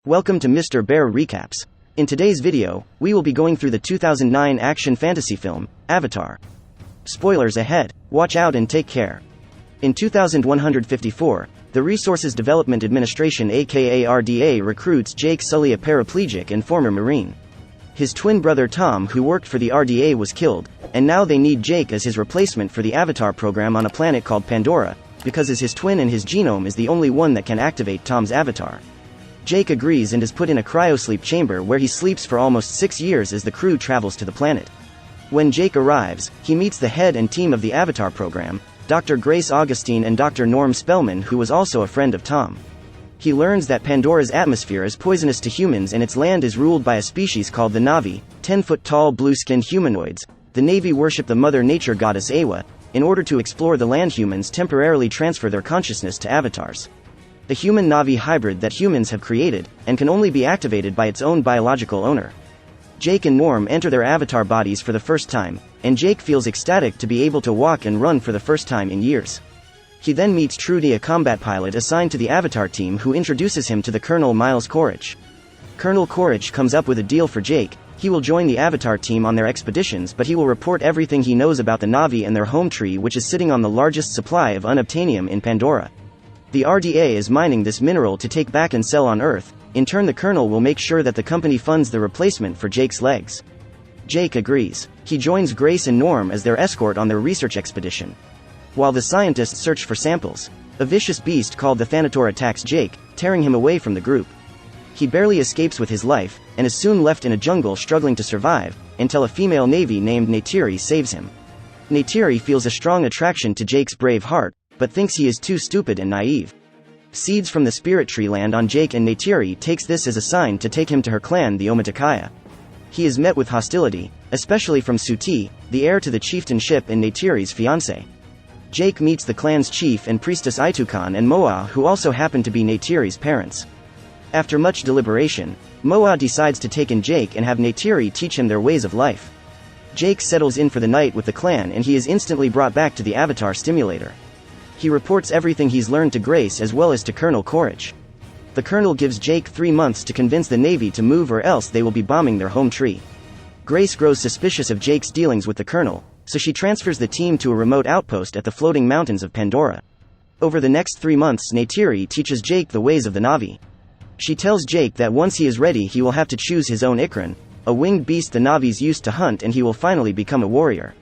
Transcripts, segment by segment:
Welcome to Mr. Bear Recaps. In today's video, we will be going through the 2009 action fantasy film, Avatar. Spoilers ahead, watch out and take care. In 2154, the Resources Development Administration aka RDA recruits Jake Sully, a paraplegic and former Marine. His twin brother Tom, who worked for the RDA, was killed, and now they need Jake as his replacement for the Avatar program on a planet called Pandora, because as his twin and his genome is the only one that can activate Tom's avatar. Jake agrees and is put in a cryosleep chamber where he sleeps for almost 6 years as the crew travels to the planet. When Jake arrives, he meets the head and team of the Avatar program, Dr. Grace Augustine and Dr. Norm Spellman, who was also a friend of Tom. He learns that Pandora's atmosphere is poisonous to humans and its land is ruled by a species called the Na'vi, 10-foot-tall blue-skinned humanoids. The Na'vi worship the Mother Nature goddess Awa. In order to explore the land, humans temporarily transfer their consciousness to avatars. A human-Na'vi hybrid that humans have created, and can only be activated by its own biological owner. Jake and Norm enter their avatar bodies for the first time, and Jake feels ecstatic to be able to walk and run for the first time in years. He then meets Trudy, a combat pilot assigned to the Avatar team, who introduces him to the Colonel Miles Quaritch. Colonel Quaritch comes up with a deal for Jake. He will join the Avatar team on their expeditions, but he will report everything he knows about the Na'vi and their home tree, which is sitting on the largest supply of unobtainium in Pandora. The RDA is mining this mineral to take back and sell on Earth. In turn, the Colonel will make sure that the company funds the replacement for Jake's legs. Jake agrees. He joins Grace and Norm as their escort on their research expedition. While the scientists search for samples, a vicious beast called the Thanator attacks Jake, tearing him away from the group. He barely escapes with his life, and is soon left in a jungle struggling to survive, until a female Na'vi named Neytiri saves him. Neytiri feels a strong attraction to Jake's brave heart, but thinks he is too stupid and naive. Seeds from the spirit tree land on Jake, and Neytiri takes this as a sign to take him to her clan, the Omaticaya. He is met with hostility, especially from Suti, the heir to the chieftainship and Neytiri's fiancé. Jake meets the clan's chief and priestess Itukan and Moa, who also happen to be Neytiri's parents. After much deliberation, Moa decides to take in Jake and have Neytiri teach him their ways of life. Jake settles in for the night with the clan, and he is instantly brought back to the Avatar Stimulator. He reports everything he's learned to Grace as well as to Colonel Quaritch. The Colonel gives Jake 3 months to convince the Navy to move, or else they will be bombing their home tree. Grace grows suspicious of Jake's dealings with the Colonel, so she transfers the team to a remote outpost at the floating mountains of Pandora. Over the next 3 months, Neytiri teaches Jake the ways of the Na'vi. She tells Jake that once he is ready, he will have to choose his own Ikran, a winged beast the Na'vis used to hunt, and he will finally become a warrior.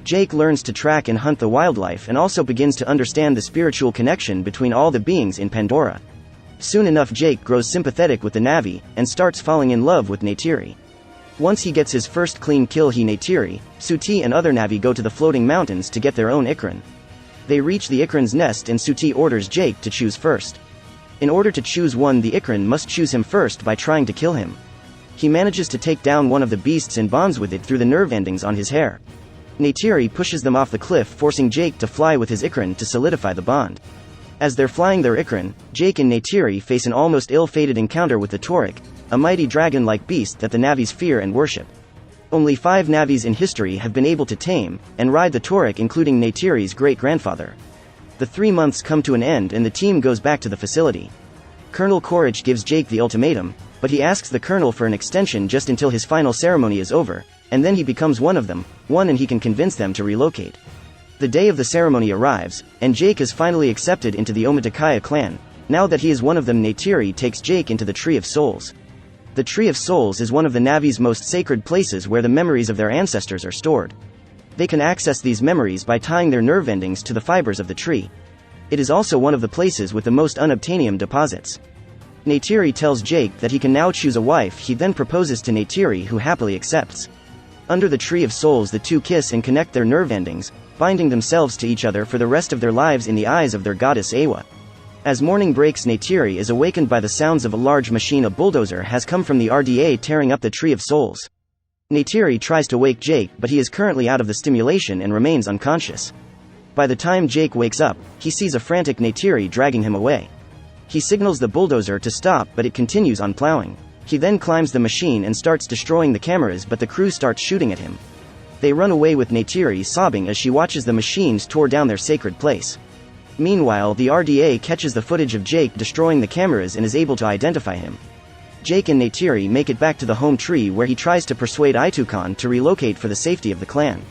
Jake learns to track and hunt the wildlife and also begins to understand the spiritual connection between all the beings in Pandora. Soon enough, Jake grows sympathetic with the Na'vi, and starts falling in love with Neytiri. Once he gets his first clean kill, Neytiri, Suti and other Na'vi go to the floating mountains to get their own Ikran. They reach the Ikran's nest, and Suti orders Jake to choose first. In order to choose one, the Ikran must choose him first by trying to kill him. He manages to take down one of the beasts and bonds with it through the nerve endings on his hair. Neytiri pushes them off the cliff, forcing Jake to fly with his Ikran to solidify the bond. As they're flying their Ikran, Jake and Neytiri face an almost ill-fated encounter with the Torik, a mighty dragon-like beast that the Na'vis fear and worship. Only 5 Na'vis in history have been able to tame and ride the Torik, including Neytiri's great-grandfather. The 3 months come to an end, and the team goes back to the facility. Colonel Quaritch gives Jake the ultimatum, but he asks the Colonel for an extension just until his final ceremony is over, and then he becomes one of them, and he can convince them to relocate. The day of the ceremony arrives, and Jake is finally accepted into the Omaticaya clan. Now that he is one of them, Neytiri takes Jake into the Tree of Souls. The Tree of Souls is one of the Na'vi's most sacred places, where the memories of their ancestors are stored. They can access these memories by tying their nerve endings to the fibers of the tree. It is also one of the places with the most unobtainium deposits. Neytiri tells Jake that he can now choose a wife. He then proposes to Neytiri, who happily accepts. Under the Tree of Souls, the two kiss and connect their nerve endings, binding themselves to each other for the rest of their lives in the eyes of their goddess Awa. As morning breaks, Neytiri is awakened by the sounds of a large machine. A bulldozer has come from the RDA, tearing up the Tree of Souls. Neytiri tries to wake Jake, but he is currently out of the stimulation and remains unconscious. By the time Jake wakes up, he sees a frantic Neytiri dragging him away. He signals the bulldozer to stop, but it continues on plowing. He then climbs the machine and starts destroying the cameras, but the crew starts shooting at him. They run away with Neytiri sobbing as she watches the machines tore down their sacred place. Meanwhile, the RDA catches the footage of Jake destroying the cameras and is able to identify him. Jake and Neytiri make it back to the home tree where he tries to persuade Itukan to relocate for the safety of the clan.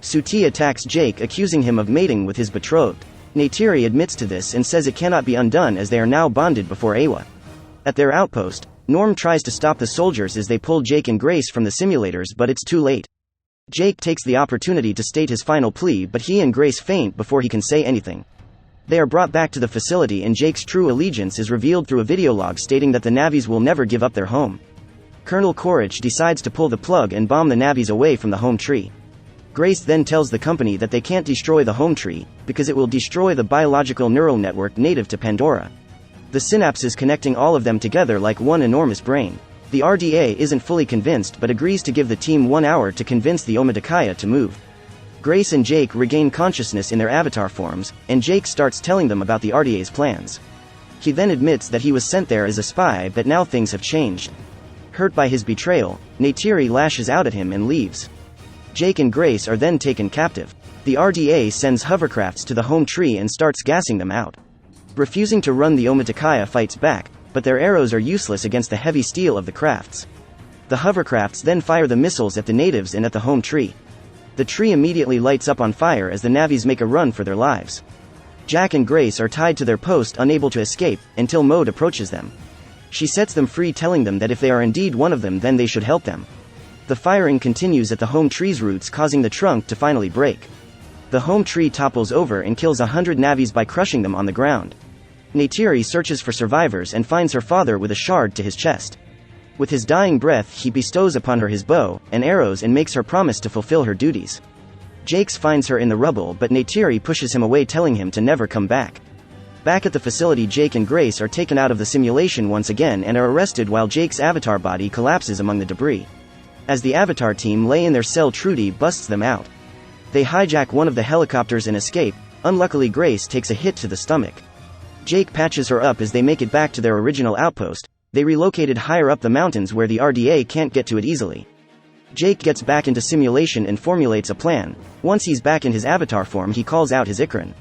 Suti attacks Jake, accusing him of mating with his betrothed. Neytiri admits to this and says it cannot be undone as they are now bonded before Awa. At their outpost, Norm tries to stop the soldiers as they pull Jake and Grace from the simulators, but it's too late. Jake takes the opportunity to state his final plea, but he and Grace faint before he can say anything. They are brought back to the facility and Jake's true allegiance is revealed through a video log stating that the Navis will never give up their home. Colonel Quaritch decides to pull the plug and bomb the Navis away from the home tree. Grace then tells the company that they can't destroy the home tree, because it will destroy the biological neural network native to Pandora. The synapses connecting all of them together like one enormous brain. The RDA isn't fully convinced but agrees to give the team 1 hour to convince the Omadakaya to move. Grace and Jake regain consciousness in their avatar forms, and Jake starts telling them about the RDA's plans. He then admits that he was sent there as a spy, but now things have changed. Hurt by his betrayal, Neytiri lashes out at him and leaves. Jake and Grace are then taken captive. The RDA sends hovercrafts to the home tree and starts gassing them out. Refusing to run, the Omadakaya fights back, but their arrows are useless against the heavy steel of the crafts. The hovercrafts then fire the missiles at the natives and at the home tree. The tree immediately lights up on fire as the Navis make a run for their lives. Jack and Grace are tied to their post, unable to escape, until Maud approaches them. She sets them free, telling them that if they are indeed one of them, then they should help them. The firing continues at the home tree's roots, causing the trunk to finally break. The home tree topples over and kills 100 Navis by crushing them on the ground. Neytiri searches for survivors and finds her father with a shard to his chest. With his dying breath, he bestows upon her his bow and arrows and makes her promise to fulfill her duties. Jake finds her in the rubble, but Neytiri pushes him away, telling him to never come back. Back at the facility, Jake and Grace are taken out of the simulation once again and are arrested while Jake's avatar body collapses among the debris. As the Avatar team lay in their cell, Trudy busts them out. They hijack one of the helicopters and escape. Unluckily, Grace takes a hit to the stomach. Jake patches her up as they make it back to their original outpost. They relocated higher up the mountains where the RDA can't get to it easily. Jake gets back into simulation and formulates a plan. Once he's back in his avatar form, he calls out his Ikran.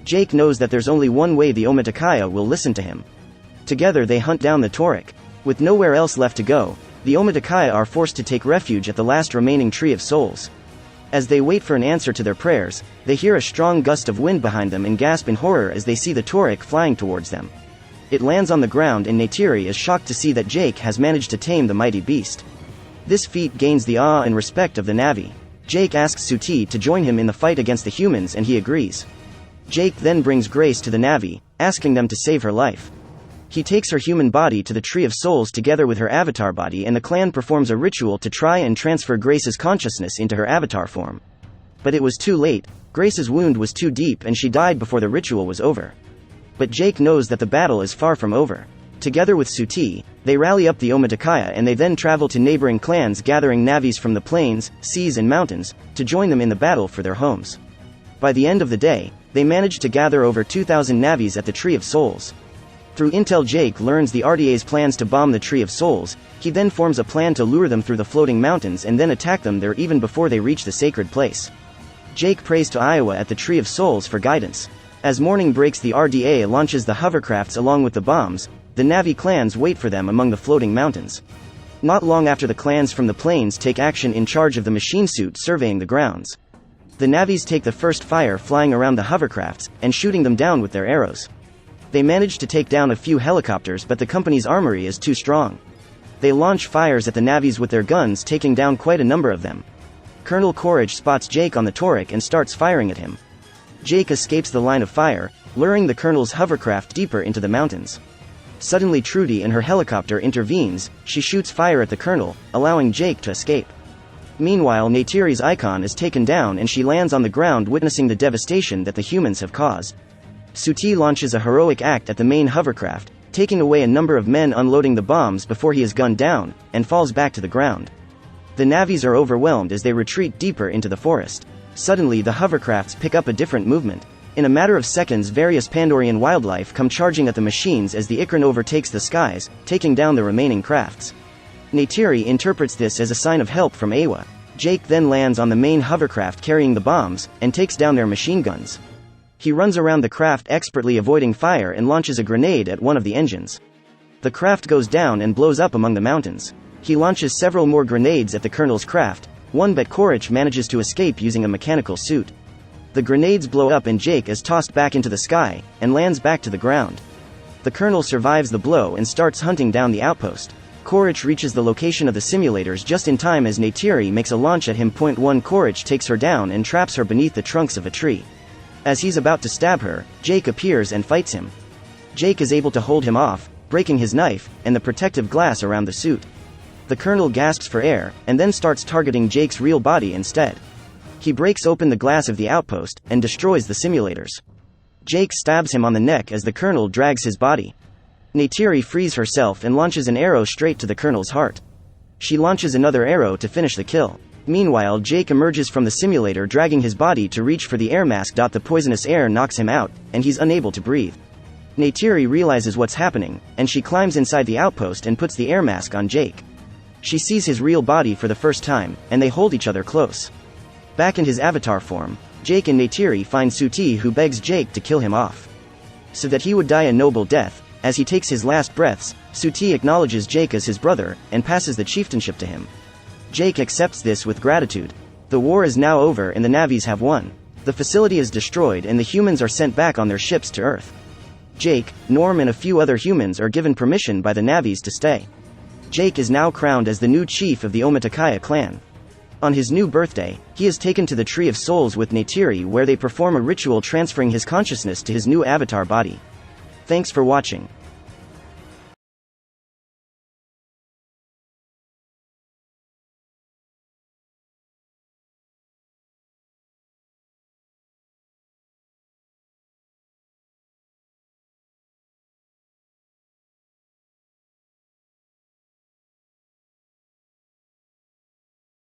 Jake knows that there's only one way the Omadakaya will listen to him. Together they hunt down the Taurik. With nowhere else left to go, the Omadakaya are forced to take refuge at the last remaining Tree of Souls. As they wait for an answer to their prayers, they hear a strong gust of wind behind them and gasp in horror as they see the Taurik flying towards them. It lands on the ground and Neytiri is shocked to see that Jake has managed to tame the mighty beast. This feat gains the awe and respect of the Navi. Jake asks Suti to join him in the fight against the humans and he agrees. Jake then brings Grace to the Navi, asking them to save her life. He takes her human body to the Tree of Souls together with her avatar body, and the clan performs a ritual to try and transfer Grace's consciousness into her avatar form. But it was too late. Grace's wound was too deep and she died before the ritual was over. But Jake knows that the battle is far from over. Together with Suti, they rally up the Omadakaya and they then travel to neighboring clans, gathering Navis from the plains, seas and mountains, to join them in the battle for their homes. By the end of the day, they manage to gather over 2,000 Navis at the Tree of Souls. Through intel, Jake learns the RDA's plans to bomb the Tree of Souls. He then forms a plan to lure them through the floating mountains and then attack them there even before they reach the sacred place. Jake prays to Iowa at the Tree of Souls for guidance. As morning breaks, the RDA launches the hovercrafts along with the bombs. The Navi clans wait for them among the floating mountains. Not long after, the clans from the plains take action in charge of the machine suit surveying the grounds. The Navis take the first fire, flying around the hovercrafts and shooting them down with their arrows. They manage to take down a few helicopters, but the company's armory is too strong. They launch fires at the Navis with their guns, taking down quite a number of them. Colonel Quaritch spots Jake on the Taurik and starts firing at him. Jake escapes the line of fire, luring the Colonel's hovercraft deeper into the mountains. Suddenly, Trudy and her helicopter intervenes. She shoots fire at the Colonel, allowing Jake to escape. Meanwhile, Neytiri's icon is taken down and she lands on the ground, witnessing the devastation that the humans have caused. Suti launches a heroic act at the main hovercraft, taking away a number of men unloading the bombs before he is gunned down, and falls back to the ground. The Navis are overwhelmed as they retreat deeper into the forest. Suddenly, the hovercrafts pick up a different movement. In a matter of seconds, various Pandorian wildlife come charging at the machines as the Ikran overtakes the skies, taking down the remaining crafts. Neytiri interprets this as a sign of help from Awa. Jake then lands on the main hovercraft carrying the bombs, and takes down their machine guns. He runs around the craft, expertly avoiding fire, and launches a grenade at one of the engines. The craft goes down and blows up among the mountains. He launches several more grenades at the Colonel's craft, one but Korich manages to escape using a mechanical suit. The grenades blow up and Jake is tossed back into the sky, and lands back to the ground. The Colonel survives the blow and starts hunting down the outpost. Korich reaches the location of the simulators just in time as Neytiri makes a launch at him. 1 Korich takes her down and traps her beneath the trunks of a tree. As he's about to stab her, Jake appears and fights him. Jake is able to hold him off, breaking his knife, and the protective glass around the suit. The Colonel gasps for air, and then starts targeting Jake's real body instead. He breaks open the glass of the outpost, and destroys the simulators. Jake stabs him on the neck as the Colonel drags his body. Neytiri frees herself and launches an arrow straight to the Colonel's heart. She launches another arrow to finish the kill. Meanwhile, Jake emerges from the simulator dragging his body to reach for the air mask. The poisonous air knocks him out, and he's unable to breathe. Neytiri realizes what's happening, and she climbs inside the outpost and puts the air mask on Jake. She sees his real body for the first time, and they hold each other close. Back in his avatar form, Jake and Neytiri find Suti, who begs Jake to kill him off, so that he would die a noble death. As he takes his last breaths, Suti acknowledges Jake as his brother, and passes the chieftainship to him. Jake accepts this with gratitude. The war is now over and the Navis have won. The facility is destroyed and the humans are sent back on their ships to Earth. Jake, Norm and a few other humans are given permission by the Navis to stay. Jake is now crowned as the new chief of the Omatakaya clan. On his new birthday, he is taken to the Tree of Souls with Neytiri, where they perform a ritual transferring his consciousness to his new avatar body. Thanks for watching.